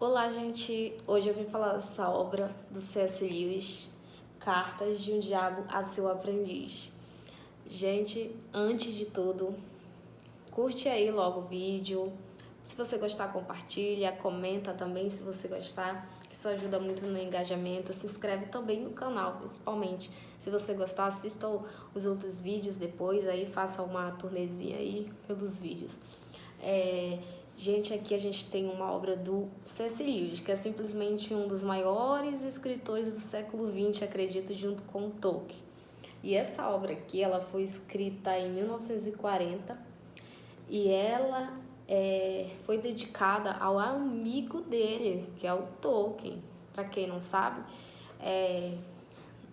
Olá, gente! Hoje eu vim falar dessa obra do C.S. Lewis, Cartas de um Diabo a Seu Aprendiz. Gente, antes de tudo, curte aí logo o vídeo. Se você gostar, compartilha, comenta também se você gostar, que isso ajuda muito no engajamento. Se inscreve também no canal, principalmente. Se você gostar, assista os outros vídeos depois, aí faça uma turnezinha aí pelos vídeos. Gente, aqui a gente tem uma obra do C.S. Lewis, que é simplesmente um dos maiores escritores do século XX, acredito, junto com Tolkien. E essa obra aqui, ela foi escrita em 1940 e ela foi dedicada ao amigo dele, que é o Tolkien. Para quem não sabe,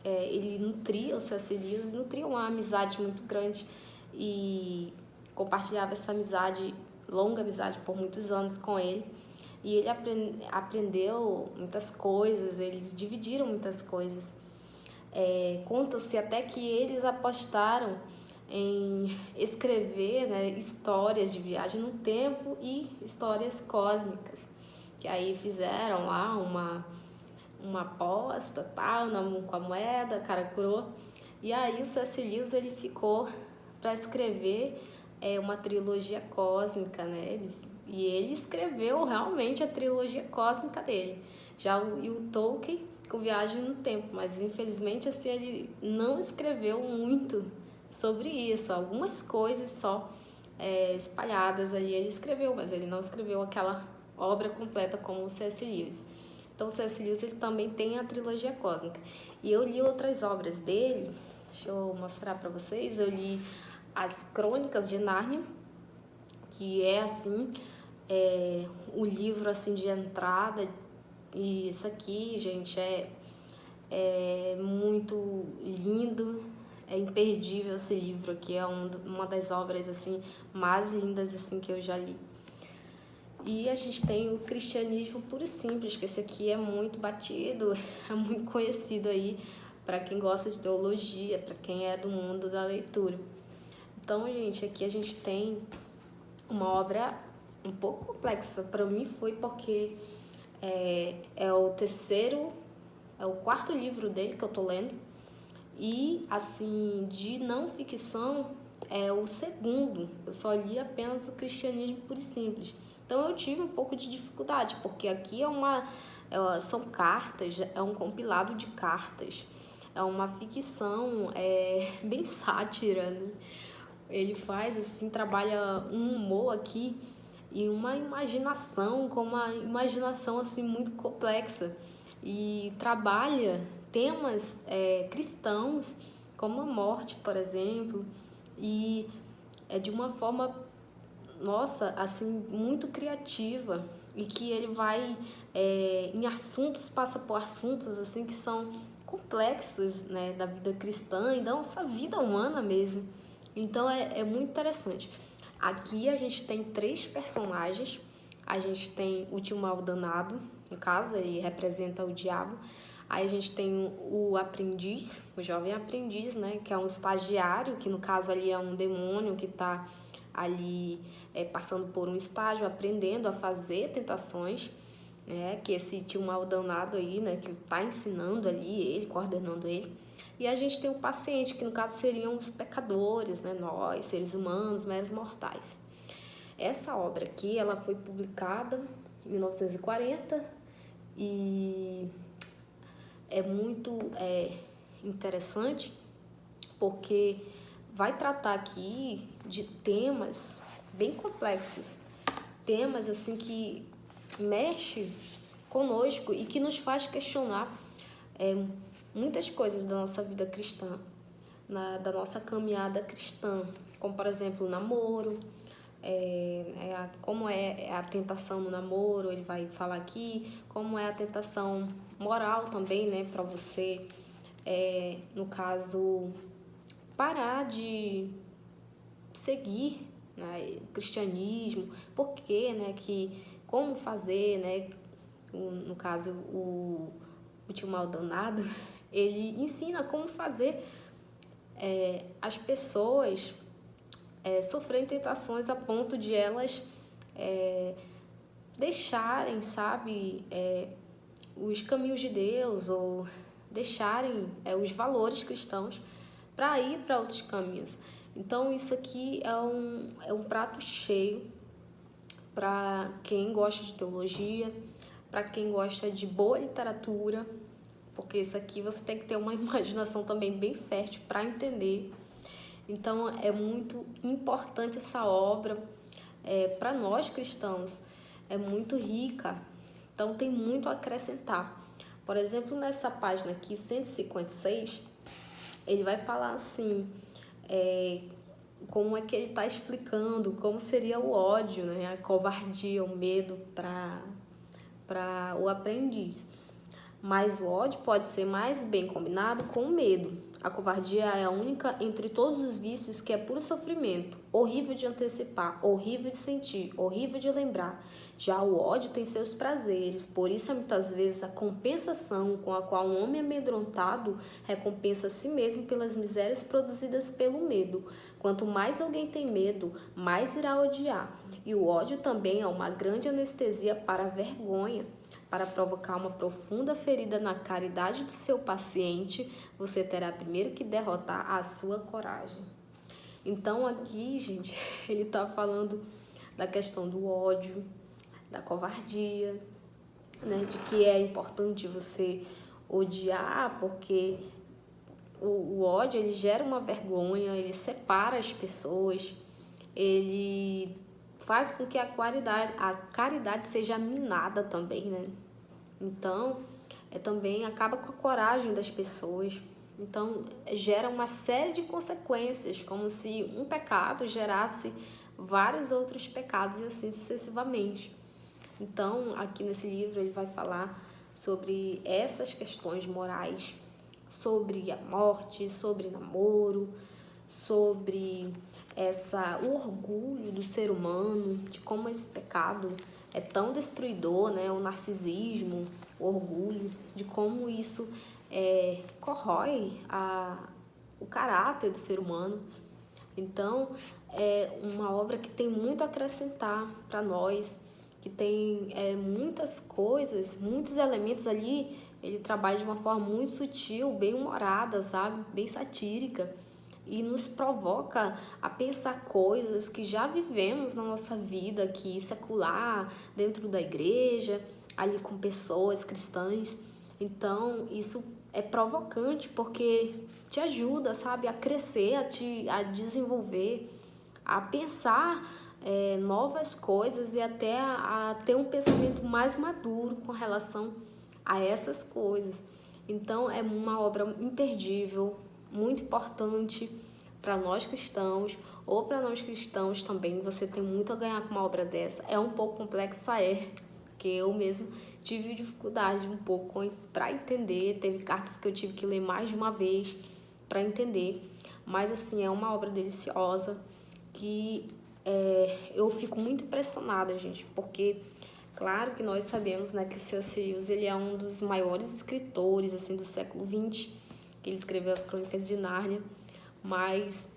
ele nutria, o C.S. Lewis nutria uma amizade muito grande e compartilhava essa amizade, longa amizade por muitos anos com ele. E ele aprendeu muitas coisas, eles dividiram muitas coisas. Conta-se até que eles apostaram em escrever, né, histórias de viagem no tempo e histórias cósmicas. Que aí fizeram lá uma aposta, tal, com a moeda, cara coroa. E aí o C.S. Lewis ele ficou para escrever uma trilogia cósmica, né? E ele escreveu realmente a trilogia cósmica dele. Já o Tolkien com Viagem no Tempo, mas infelizmente assim ele não escreveu muito sobre isso, algumas coisas só espalhadas ali ele escreveu, mas ele não escreveu aquela obra completa como o C.S. Lewis. Então o C.S. Lewis ele também tem a trilogia cósmica. E eu li outras obras dele, deixa eu mostrar para vocês, eu li as Crônicas de Nárnia, que é assim, o livro assim de entrada. E isso aqui, gente, é muito lindo, é imperdível esse livro aqui, é uma das obras assim mais lindas assim que eu já li. E a gente tem o Cristianismo Puro e Simples, que esse aqui é muito batido, é muito conhecido aí para quem gosta de teologia, para quem é do mundo da leitura. Então, gente, aqui a gente tem uma obra um pouco complexa. Para mim foi porque é o quarto livro dele que eu tô lendo. E, assim, de não ficção, é o segundo. Eu só li apenas o Cristianismo Puro e Simples. Então eu tive um pouco de dificuldade, porque aqui são cartas, é um compilado de cartas. É uma ficção, bem sátira, né? Ele faz, assim, trabalha um humor aqui e uma imaginação, com uma imaginação, assim, muito complexa. E trabalha temas cristãos, como a morte, por exemplo, e é de uma forma, nossa, assim, muito criativa, e que ele vai em assuntos, passa por assuntos, assim, que são complexos, né, da vida cristã e da nossa vida humana mesmo. Então é muito interessante. Aqui a gente tem 3 personagens. A gente tem o tio mal danado, no caso, ele representa o diabo. Aí a gente tem o aprendiz, o jovem aprendiz, né, que é um estagiário, que no caso ali é um demônio que está ali passando por um estágio, aprendendo a fazer tentações, né, que esse tio mal danado aí, né, que está ensinando ali ele, coordenando ele. E a gente tem o paciente, que no caso seriam os pecadores, né, nós, seres humanos, meros mortais. Essa obra aqui, ela foi publicada em 1940 e é muito interessante porque vai tratar aqui de temas bem complexos, temas assim que mexe conosco e que nos faz questionar muitas coisas da nossa vida cristã, da nossa caminhada cristã, como por exemplo o namoro, como é a tentação no namoro, ele vai falar aqui, como é a tentação moral também, né, para você, no caso, parar de seguir, né, o cristianismo, porque, né, como fazer, né, no caso, o tio mal danado, ele ensina como fazer as pessoas sofrerem tentações a ponto de elas deixarem, sabe, os caminhos de Deus, ou deixarem os valores cristãos para ir para outros caminhos. Então isso aqui é um prato cheio para quem gosta de teologia, para quem gosta de boa literatura, porque isso aqui você tem que ter uma imaginação também bem fértil para entender. Então é muito importante essa obra, para nós cristãos, é muito rica, então tem muito a acrescentar. Por exemplo, nessa página aqui, 156, ele vai falar assim, como é que ele está explicando como seria o ódio, né? A covardia, o medo para o aprendiz. Mas o ódio pode ser mais bem combinado com o medo. A covardia é a única entre todos os vícios que é puro sofrimento, horrível de antecipar, horrível de sentir, horrível de lembrar. Já o ódio tem seus prazeres, por isso é muitas vezes a compensação com a qual um homem amedrontado recompensa a si mesmo pelas misérias produzidas pelo medo. Quanto mais alguém tem medo, mais irá odiar. E o ódio também é uma grande anestesia para a vergonha. Para provocar uma profunda ferida na caridade do seu paciente, você terá primeiro que derrotar a sua coragem. Então aqui, gente, ele está falando da questão do ódio, da covardia, né, de que é importante você odiar, porque o ódio ele gera uma vergonha, ele separa as pessoas, ele faz com que a caridade seja minada também, né? Então, também acaba com a coragem das pessoas. Então, gera uma série de consequências, como se um pecado gerasse vários outros pecados e assim sucessivamente. Então, aqui nesse livro ele vai falar sobre essas questões morais, sobre a morte, sobre namoro, sobre o orgulho do ser humano, de como esse pecado é tão destruidor, né? O narcisismo, o orgulho, de como isso corrói o caráter do ser humano. Então, é uma obra que tem muito a acrescentar para nós, que tem muitas coisas, muitos elementos ali. Ele trabalha de uma forma muito sutil, bem humorada, sabe? Bem satírica. E nos provoca a pensar coisas que já vivemos na nossa vida aqui secular, dentro da igreja, ali com pessoas cristãs. Então, isso é provocante porque te ajuda, sabe, a crescer, a desenvolver, a pensar novas coisas e até a ter um pensamento mais maduro com relação a essas coisas. Então, é uma obra imperdível, muito importante para nós cristãos, ou para nós cristãos também. Você tem muito a ganhar com uma obra dessa. É um pouco complexa, porque eu mesmo tive dificuldade um pouco para entender. Teve cartas que eu tive que ler mais de uma vez para entender. Mas, assim, é uma obra deliciosa que eu fico muito impressionada, gente, porque claro que nós sabemos, né, que o C.S. Lewis ele é um dos maiores escritores assim do século XX, que ele escreveu as Crônicas de Nárnia, mas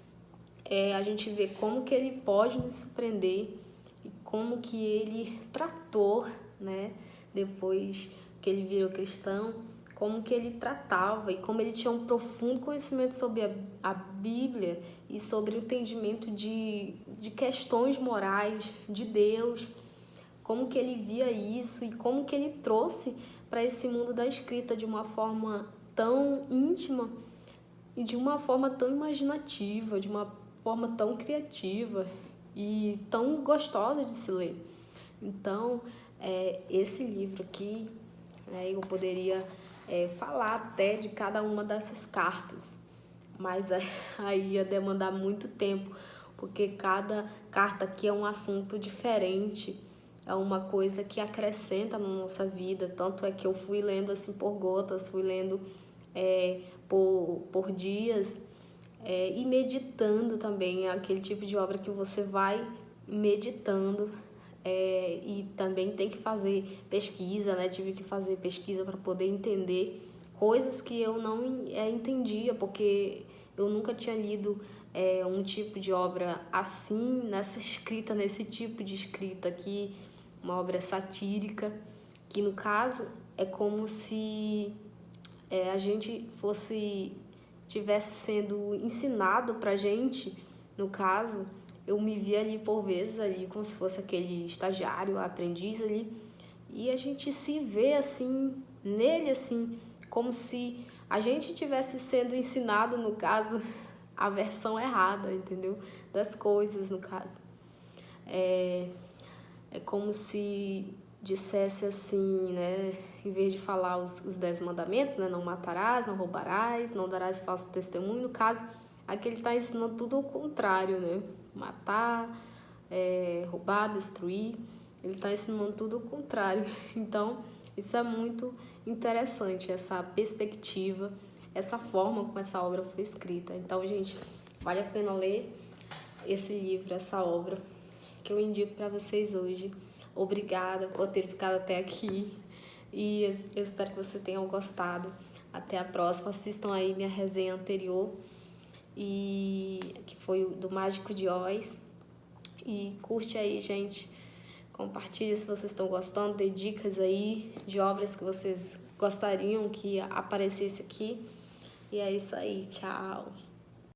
a gente vê como que ele pode nos surpreender e como que ele tratou, né, depois que ele virou cristão, como que ele tratava e como ele tinha um profundo conhecimento sobre a Bíblia e sobre o entendimento de questões morais de Deus, como que ele via isso e como que ele trouxe para esse mundo da escrita de uma forma tão íntima e de uma forma tão imaginativa, de uma forma tão criativa e tão gostosa de se ler. Então, esse livro aqui, né, eu poderia falar até de cada uma dessas cartas, mas aí ia demandar muito tempo, porque cada carta aqui é um assunto diferente, é uma coisa que acrescenta na nossa vida. Tanto é que eu fui lendo assim por gotas, fui lendo por dias e meditando também. É aquele tipo de obra que você vai meditando e também tem que fazer pesquisa, né? Tive que fazer pesquisa para poder entender coisas que eu não entendia, porque eu nunca tinha lido um tipo de obra assim, nessa escrita, nesse tipo de escrita que uma obra satírica, que no caso é como se a gente tivesse sendo ensinado pra gente, no caso, eu me vi ali por vezes ali como se fosse aquele estagiário, aprendiz ali, e a gente se vê assim, nele assim, como se a gente tivesse sendo ensinado, no caso, a versão errada, entendeu? Das coisas, no caso. É como se dissesse assim, né? Em vez de falar os 10 mandamentos, né? Não matarás, não roubarás, não darás falso testemunho. No caso, aqui ele está ensinando tudo ao contrário, né? Matar, roubar, destruir. Ele está ensinando tudo ao contrário. Então, isso é muito interessante, essa perspectiva, essa forma como essa obra foi escrita. Então, gente, vale a pena ler esse livro, essa obra, que eu indico para vocês hoje. Obrigada por ter ficado até aqui e eu espero que vocês tenham gostado. Até a próxima. Assistam aí minha resenha anterior, e que foi do Mágico de Oz. E curte aí, gente. Compartilhe se vocês estão gostando. Dê dicas aí de obras que vocês gostariam que aparecesse aqui. E é isso aí. Tchau.